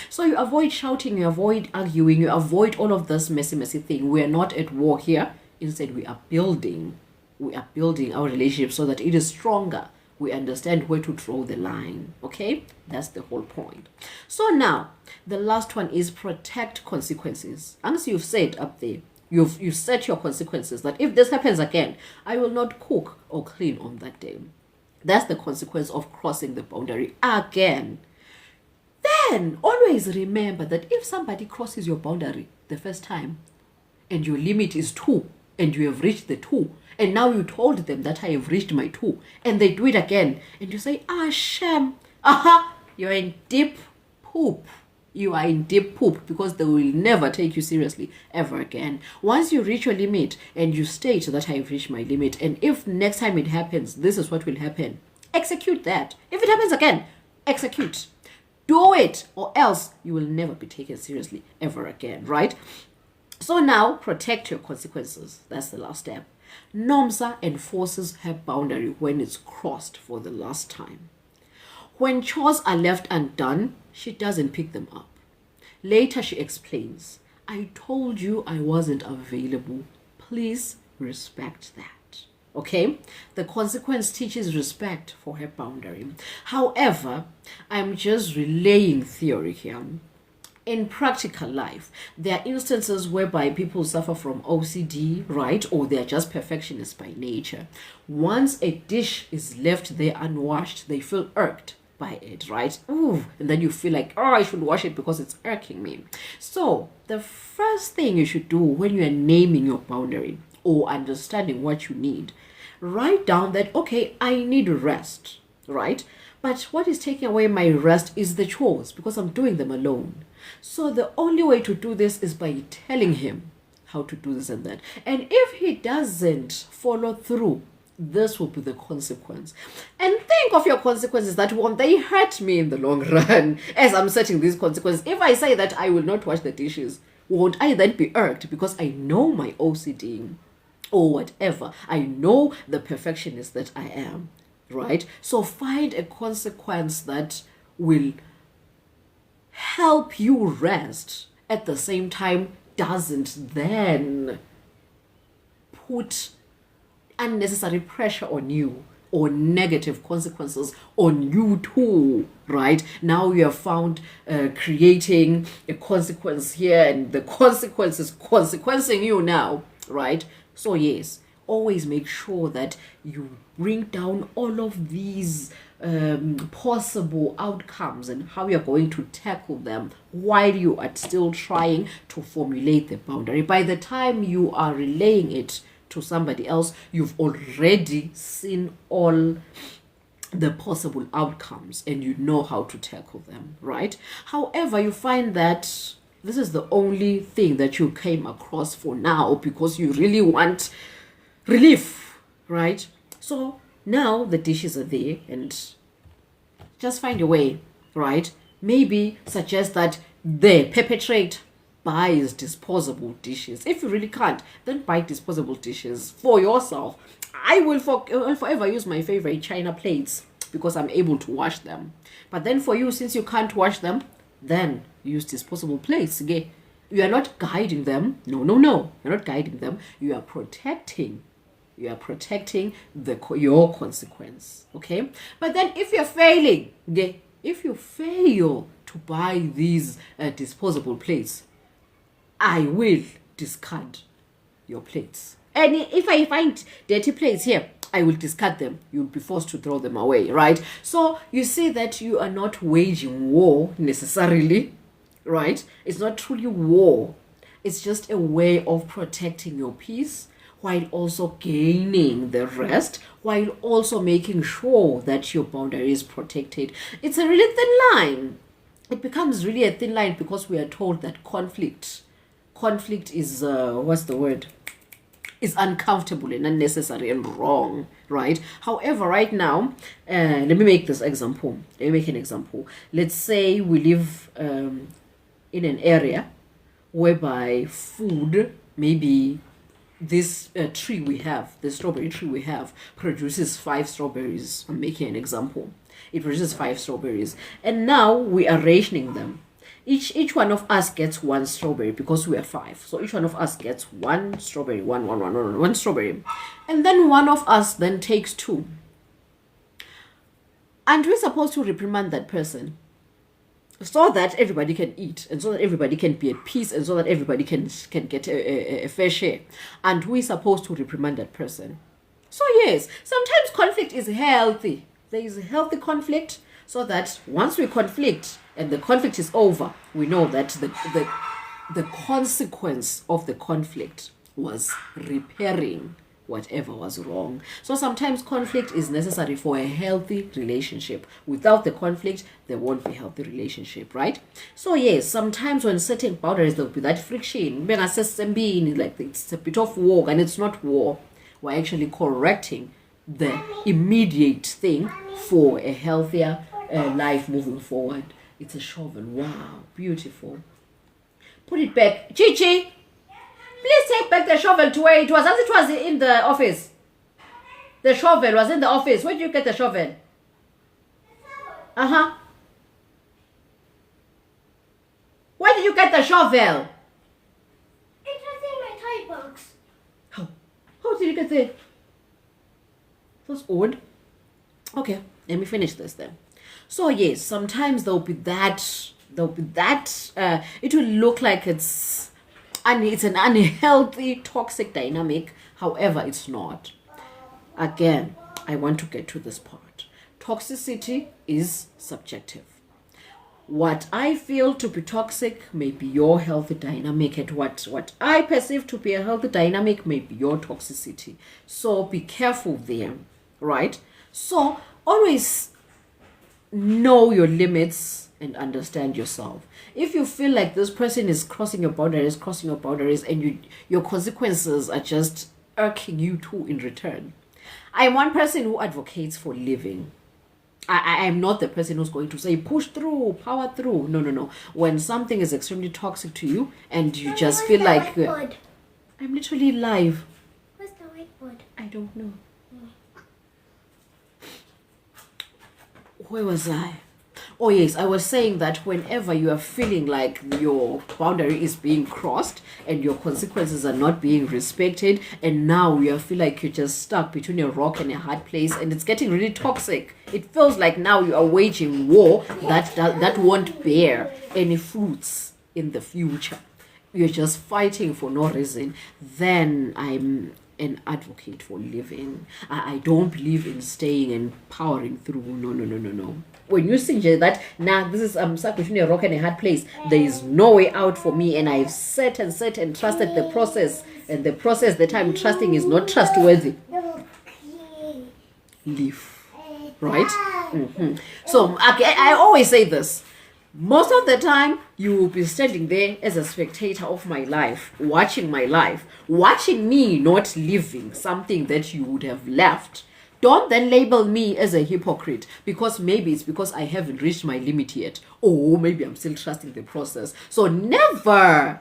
So you avoid shouting, you avoid arguing, you avoid all of this messy thing. We are not at war here. Instead, we are building our relationship so that it is stronger. We understand where to draw the line. Okay, that's the whole point. So now the last one is protect consequences. As you've said up there, you've set your consequences that if this happens again, I will not cook or clean on that day. That's the consequence of crossing the boundary again. Then always remember that if somebody crosses your boundary the first time and your limit is 2 and you have reached the 2, and now you told them that I have reached my 2, and they do it again, and you say, shame, you're in deep poop. You are in deep poop, because they will never take you seriously ever again. Once you reach your limit and you state that I have reached my limit, and if next time it happens, this is what will happen, execute that. If it happens again, execute. Do it, or else you will never be taken seriously ever again, right? So now, protect your consequences. That's the last step. Nomsa enforces her boundary when it's crossed for the last time. When chores are left undone, she doesn't pick them up. Later she explains, I told you I wasn't available. Please respect that. Okay? The consequence teaches respect for her boundary. However, I'm just relaying theory here. In practical life, there are instances whereby people suffer from OCD, right? Or they are just perfectionists by nature. Once a dish is left there unwashed, they feel irked by it, right? Ooh, and then you feel like, I should wash it because it's irking me. So the first thing you should do when you are naming your boundary or understanding what you need, write down that, okay, I need rest, right? But what is taking away my rest is the chores, because I'm doing them alone. So the only way to do this is by telling him how to do this and that. And if he doesn't follow through, this will be the consequence. And think of your consequences, that won't they hurt me in the long run as I'm setting these consequences. If I say that I will not wash the dishes, won't I then be irked because I know my OCD or whatever? I know the perfectionist that I am, right? So find a consequence that will help you rest, at the same time doesn't then put unnecessary pressure on you or negative consequences on you too, right? Now you have found creating a consequence here, and the consequence is consequencing you now, right? So yes, always make sure that you bring down all of these possible outcomes and how you're going to tackle them while you are still trying to formulate the boundary. By the time you are relaying it to somebody else, you've already seen all the possible outcomes and you know how to tackle them, right? However, you find that this is the only thing that you came across for now because you really want relief, right? So now the dishes are there, and just find a way, right? Maybe suggest that the perpetrator buys disposable dishes. If you really can't, then buy disposable dishes for yourself. I will forever use my favorite China plates because I'm able to wash them. But then for you, since you can't wash them, then use disposable plates. Okay? You are not guiding them. No. You're not guiding them. You are protecting. You are protecting your consequence. Okay? But then if you're failing, okay, if you fail to buy these disposable plates, I will discard your plates. And if I find dirty plates here, I will discard them. You'll be forced to throw them away, right? So you see that you are not waging war necessarily, right? It's not truly war. It's just a way of protecting your peace while also gaining the rest, while also making sure that your boundary is protected. It's a really thin line. It becomes really a thin line because we are told that conflict is what's the word, is uncomfortable and unnecessary and wrong, right? However, right now, let me make this example. Let me make an example. Let's say we live in an area whereby food, maybe this tree we have, the strawberry tree we have, produces 5 strawberries. I'm making an example. It produces 5 strawberries, and now we are rationing them. Each one of us gets 1 strawberry because we are 5. So each one of us gets 1 strawberry, one strawberry, and then one of us then takes 2. And we're supposed to reprimand that person so that everybody can eat, and so that everybody can be at peace, and so that everybody can get a fair share. And we're supposed to reprimand that person. So yes, sometimes conflict is healthy. There is a healthy conflict, so that once we conflict and the conflict is over, we know that the consequence of the conflict was repairing whatever was wrong. So sometimes conflict is necessary for a healthy relationship. Without the conflict, there won't be a healthy relationship, right? So yes, sometimes when setting boundaries, there'll be that friction. Like it's a bit of war, and it's not war. We're actually correcting the immediate thing for a healthier life moving forward. It's a shovel. Wow, beautiful. Put it back. Chichi, please take back the shovel to where it was. As it was in the office. The shovel was in the office. Where did you get the shovel? Uh-huh. Where did you get the shovel? It was in my toy box. How did you get it? That's odd. Okay, let me finish this then. So yes, sometimes there'll be that it will look like it's an unhealthy, toxic dynamic. However, it's not. Again, I want to get to this part. Toxicity is subjective. What I feel to be toxic may be your healthy dynamic, and what I perceive to be a healthy dynamic may be your toxicity. So be careful there, right? So always know your limits and understand yourself. If you feel like this person is crossing your boundaries, and your consequences are just irking you too in return. I'm one person who advocates for living. I am not the person who's going to say push through, power through. No. When something is extremely toxic to you and you just feel like I'm literally live. Where's the whiteboard? I don't know. Where was I? Oh yes, I was saying that whenever you are feeling like your boundary is being crossed and your consequences are not being respected, and now you feel like you're just stuck between a rock and a hard place, and it's getting really toxic. It feels like now you are waging war that won't bear any fruits in the future. You're just fighting for no reason. Then I'm an advocate for living. I don't believe in staying and powering through. No. When you see that, this is I'm stuck between a rock and a hard place, there is no way out for me, and I've sat and trusted the process, and the process that I'm trusting is not trustworthy. Leave, right? So I always say this. Most of the time, you will be standing there as a spectator of my life, watching me not living something that you would have left. Don't then label me as a hypocrite, because maybe it's because I haven't reached my limit yet, or maybe I'm still trusting the process. So never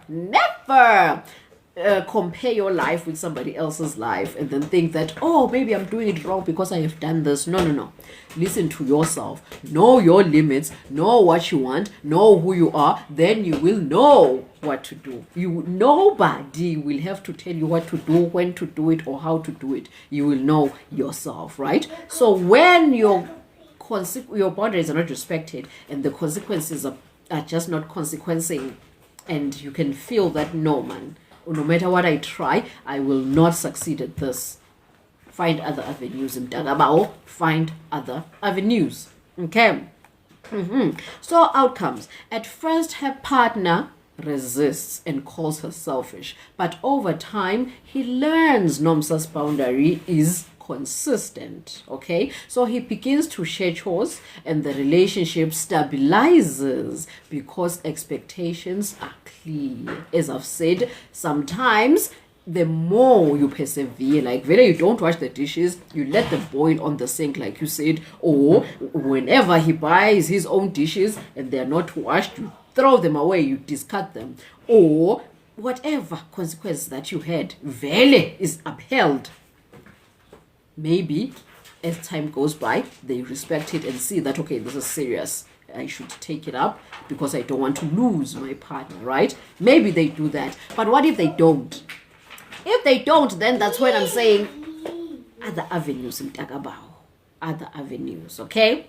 compare your life with somebody else's life and then think that, oh, maybe I'm doing it wrong because I have done this. No. Listen to yourself. Know your limits. Know what you want. Know who you are. Then you will know what to do. Nobody will have to tell you what to do, when to do it, or how to do it. You will know yourself, right? So when your boundaries are not respected and the consequences are just not consequencing, and you can feel that, no matter what I try, I will not succeed at this. Find other avenues in Dagabao. Find other avenues. Okay. So outcomes. At first, her partner resists and calls her selfish. But over time, he learns Nomsa's boundary is consistent. Okay, so he begins to share chores and the relationship stabilizes because expectations are clear. As I've said, sometimes the more you persevere, like whether you don't wash the dishes, you let them boil on the sink, like you said, or whenever he buys his own dishes and they're not washed, you throw them away, you discard them, or whatever consequence that you had, vele is upheld. Maybe as time goes by, they respect it and see that, okay, this is serious. I should take it up because I don't want to lose my partner, right? Maybe they do that. But what if they don't? If they don't, then that's when I'm saying other avenues in Tagabao. Other avenues, okay?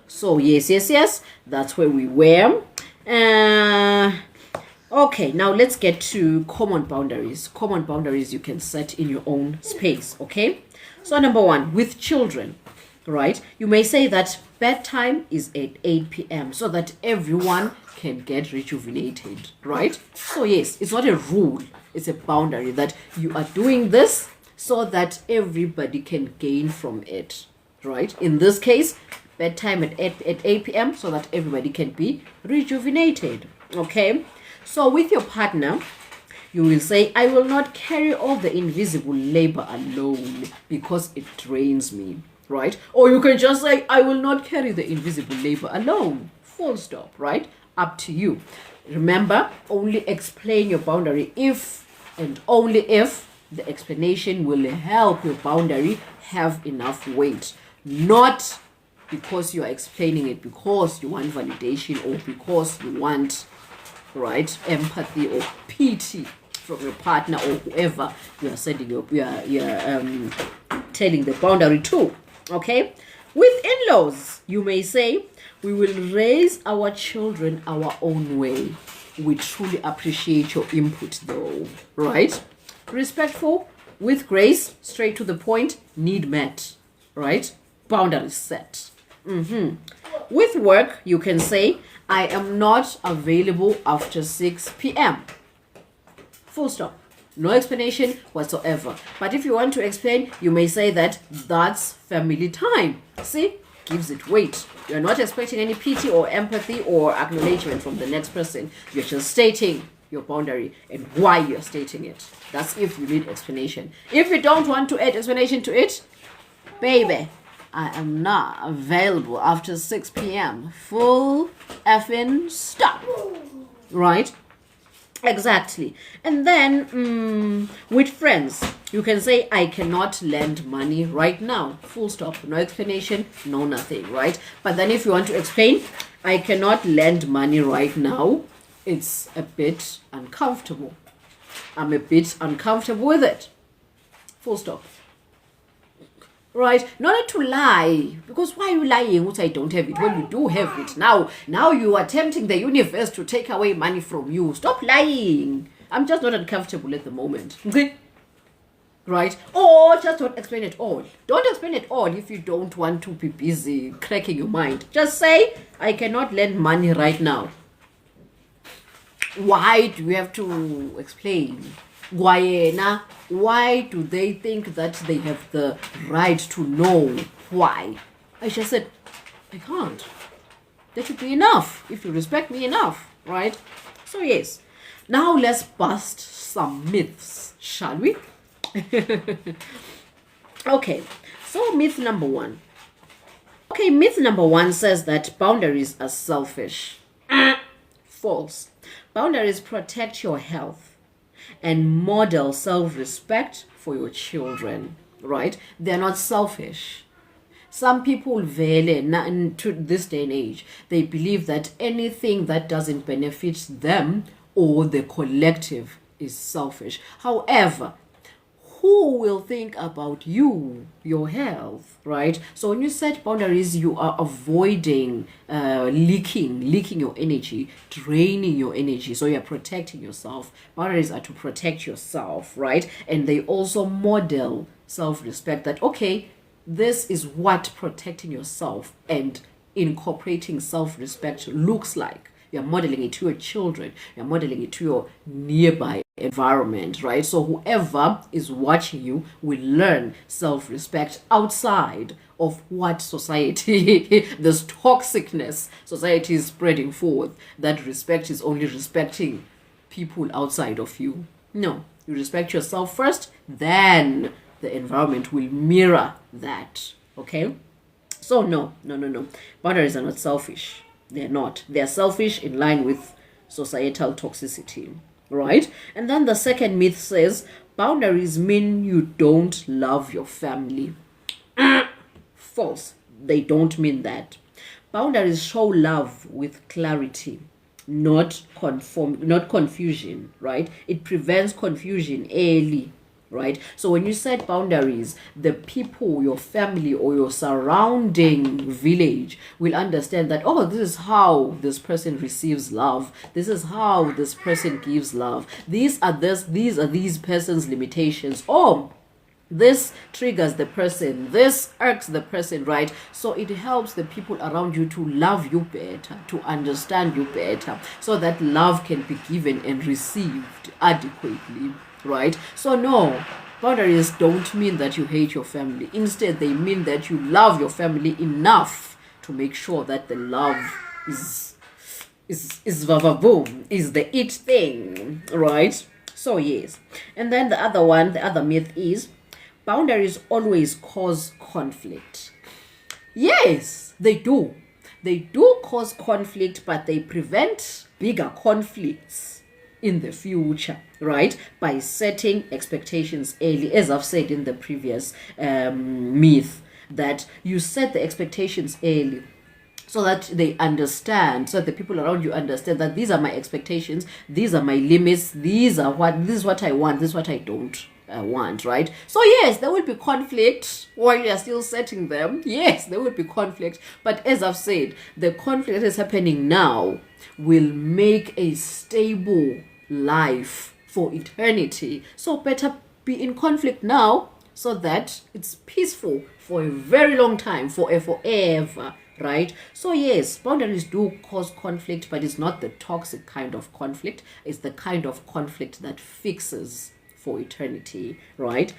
So, yes. That's where we were. Okay, now let's get to common boundaries. Common boundaries you can set in your own space, okay? So, number one, with children, right? You may say that bedtime is at 8 p.m. so that everyone can get rejuvenated, right? So, yes, it's not a rule. It's a boundary that you are doing this so that everybody can gain from it, right? In this case, bedtime at 8 p.m. so that everybody can be rejuvenated, okay? So with your partner, you will say, I will not carry all the invisible labor alone because it drains me, right? Or you can just say, I will not carry the invisible labor alone, full stop, right? Up to you. Remember, only explain your boundary if and only if the explanation will help your boundary have enough weight. Not because you are explaining it because you want validation or because you want, right, empathy or pity from your partner or whoever you are sending telling the boundary to. Okay? With in-laws, you may say, we will raise our children our own way. We truly appreciate your input though, right? Respectful, with grace, straight to the point, need met, right? Boundaries set. With work, you can say, I am not available after 6 p.m. Full stop. No explanation whatsoever. But if you want to explain, you may say that that's family time. See? Gives it weight. You're not expecting any pity or empathy or acknowledgement from the next person. You're just stating your boundary and why you're stating it. That's if you need explanation. If you don't want to add explanation to it, baby, I am not available after 6 p.m. Full effing stop. Right? Exactly. And then with friends, you can say, I cannot lend money right now. Full stop. No explanation, no nothing, right? But then if you want to explain, I cannot lend money right now, it's a bit uncomfortable. I'm a bit uncomfortable with it. Full stop. Right? Not to lie. Because why are you lying what I don't have it when you do have it? Now you are tempting the universe to take away money from you. Stop lying. I'm just not uncomfortable at the moment. Okay? Right? Or just don't explain it all. Don't explain it all if you don't want to be busy cracking your mind. Just say, I cannot lend money right now. Why do you have to explain? Why do they think that they have the right to know why? I just said, I can't. That should be enough if you respect me enough, right? So yes, now let's bust some myths, shall we? Okay, so myth number one. Okay, myth number one says that boundaries are selfish. False. Boundaries protect your health and model self-respect for your children, right? They're not selfish. Some people, to this day and age, they believe that anything that doesn't benefit them or the collective is selfish. However, who will think about you, your health, right? So when you set boundaries, you are avoiding leaking your energy, draining your energy. So you're protecting yourself. Boundaries are to protect yourself, right? And they also model self-respect that, okay, this is what protecting yourself and incorporating self-respect looks like. You're modeling it to your children. You're modeling it to your nearby environment, right? So whoever is watching you will learn self-respect outside of what society, this toxicness society is spreading forth, that respect is only respecting people outside of you. No, you respect yourself first, then the environment will mirror that. Okay? So no. Boundaries are not selfish. They're not. They're selfish in line with societal toxicity. Right? And then the second myth says boundaries mean you don't love your family. False. They don't mean that. Boundaries show love with clarity, not confusion, right? It prevents confusion early, right? So when you set boundaries, the people, your family or your surrounding village will understand that, oh, this is how this person receives love. This is how this person gives love. These are these person's limitations. Oh, this triggers the person, this irks the person, right? So it helps the people around you to love you better, to understand you better, so that love can be given and received adequately, right? So no, boundaries don't mean that you hate your family. Instead, they mean that you love your family enough to make sure that the love is vavavoom, is the it thing, right? So yes. And then the other myth is boundaries always cause conflict. Yes, they do. They do cause conflict, but they prevent bigger conflicts in the future, right? By setting expectations early, as I've said in the previous myth, that you set the expectations early so that they understand, so that the people around you understand that these are my expectations, these are my limits, this is what I want, this is what I don't want, right? So yes, there will be conflict while you're still setting them. Yes, there will be conflict, but as I've said, the conflict that is happening now will make a stable life for eternity. So better be in conflict now so that it's peaceful for a very long time, forever, right? So yes, boundaries do cause conflict, but it's not the toxic kind of conflict. It's the kind of conflict that fixes for eternity, right?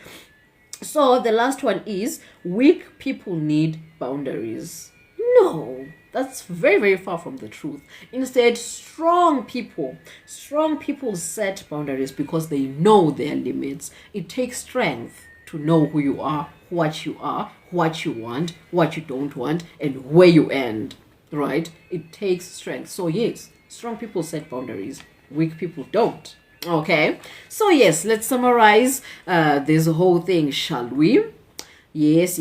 So the last one is weak people need boundaries. No, that's very, very far from the truth. Instead, strong people set boundaries because they know their limits. It takes strength to know who you are, what you want, what you don't want, and where you end, right? It takes strength. So yes, strong people set boundaries, weak people don't. Okay, so yes, let's summarize this whole thing, shall we? Yes.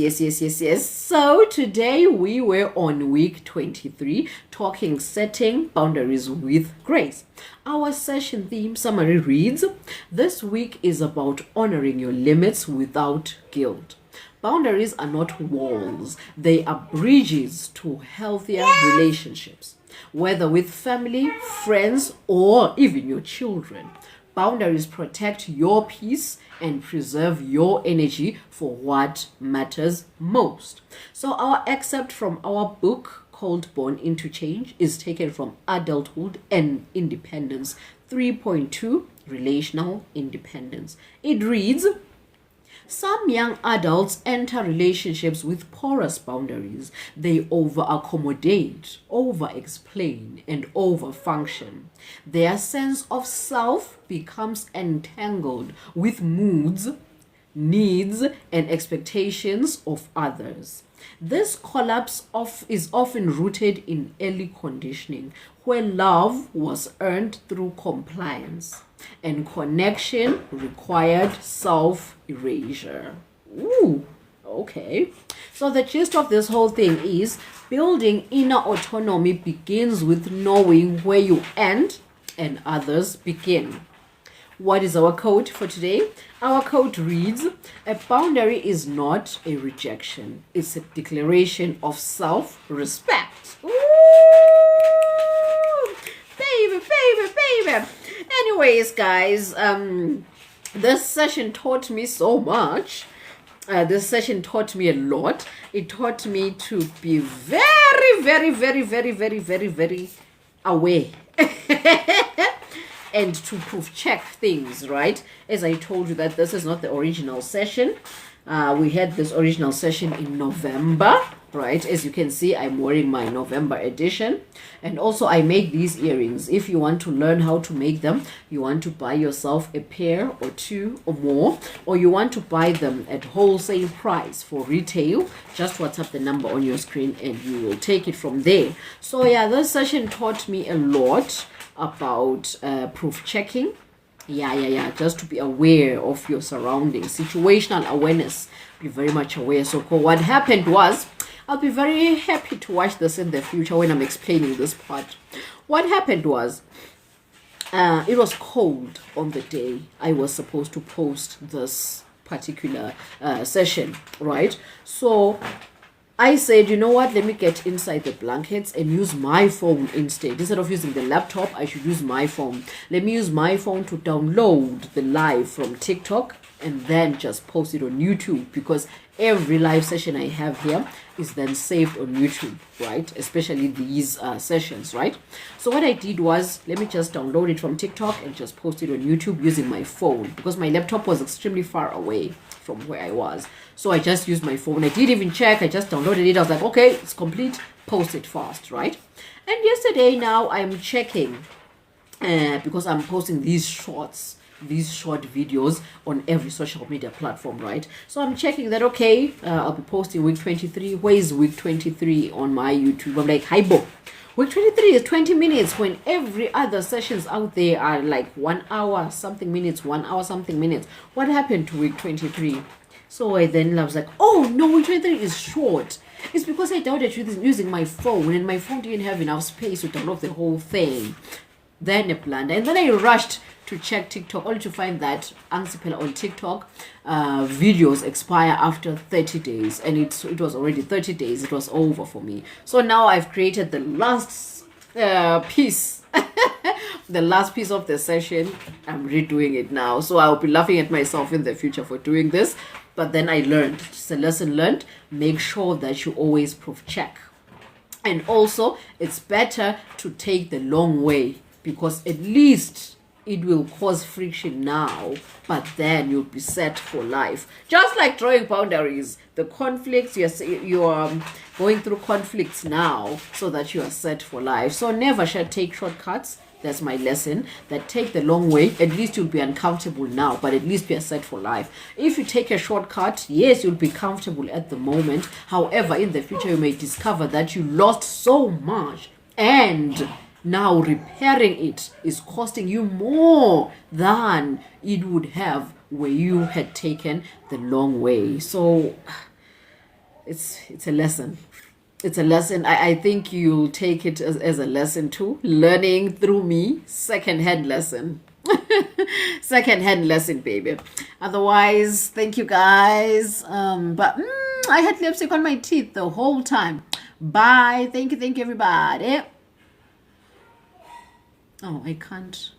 So today we were on week 23, talking setting boundaries with grace. Our session theme summary reads, this week is about honoring your limits without guilt. Boundaries are not walls, they are bridges to healthier relationships, whether with family, friends, or even your children. Boundaries protect your peace and preserve your energy for what matters most. So our excerpt from our book called Born into Change is taken from Adulthood and Independence 3.2, Relational Independence. It reads, some young adults enter relationships with porous boundaries. They over-accommodate, over-explain, and over-function. Their sense of self becomes entangled with moods, needs, and expectations of others. This collapse is often rooted in early conditioning, where love was earned through compliance and connection required self-erasure. Ooh, okay. So the gist of this whole thing is building inner autonomy begins with knowing where you end and others begin. What is our quote for today? Our quote reads, a boundary is not a rejection. It's a declaration of self-respect. Ooh, baby. Anyways, guys, this session taught me so much. This session taught me a lot. It taught me to be very away and to proof check things, right? As I told you that this is not the original session. We had this original session in November, right? As you can see, I'm wearing my November edition. And also I make these earrings. If you want to learn how to make them, you want to buy yourself a pair or two or more, or you want to buy them at wholesale price for retail, just WhatsApp the number on your screen and you will take it from there. So yeah, this session taught me a lot about proof checking. Yeah, just to be aware of your surroundings, situational awareness, be very much aware. So what happened was, I'll be very happy to watch this in the future when I'm explaining this part. What happened was, it was cold on the day I was supposed to post this particular session, right? So I said, you know what, let me get inside the blankets and use my phone instead. Instead of using the laptop, I should use my phone. Let me use my phone to download the live from TikTok and then just post it on YouTube, because every live session I have here is then saved on YouTube, right? Especially these sessions, right? So what I did was, let me just download it from TikTok and just post it on YouTube using my phone, because my laptop was extremely far away from where I was. So I just used my phone. I didn't even check. I just downloaded it. I was like, okay, it's complete. Post it fast, right? And yesterday now I'm checking because I'm posting these short videos on every social media platform, right? So I'm checking that, okay, I'll be posting week 23. Where is week 23 on my YouTube? I'm like, hi, Bo. Week 23 is 20 minutes when every other sessions out there are like 1 hour something minutes, 1 hour something minutes. What happened to week 23? So I was like, oh no, week 23 is short. It's because I downloaded using my phone, and my phone didn't have enough space to download the whole thing. Then I planned, and then I rushed to check TikTok, only to find that Angsipela on TikTok videos expire after 30 days, and it was already 30 days. It was over for me. So now I've created the last piece the last piece of the session. I'm redoing it now, so I'll be laughing at myself in the future for doing this. But then I learned, it's a lesson learned. Make sure that you always proof check. And also, it's better to take the long way, because at least it will cause friction now, but then you'll be set for life. Just like drawing boundaries, the conflicts, you're going through conflicts now so that you are set for life. So never shall take shortcuts. That's my lesson. That take the long way. At least you'll be uncomfortable now, but at least you're set for life. If you take a shortcut, yes, you'll be comfortable at the moment. However, in the future, you may discover that you lost so much, and now repairing it is costing you more than it would have where you had taken the long way. So it's a lesson. It's a lesson. I think you'll take it as a lesson too. Learning through me, second-hand lesson. Second-hand lesson, baby. Otherwise, thank you guys. But I had lipstick on my teeth the whole time. Bye. Thank you, everybody. Oh, I can't.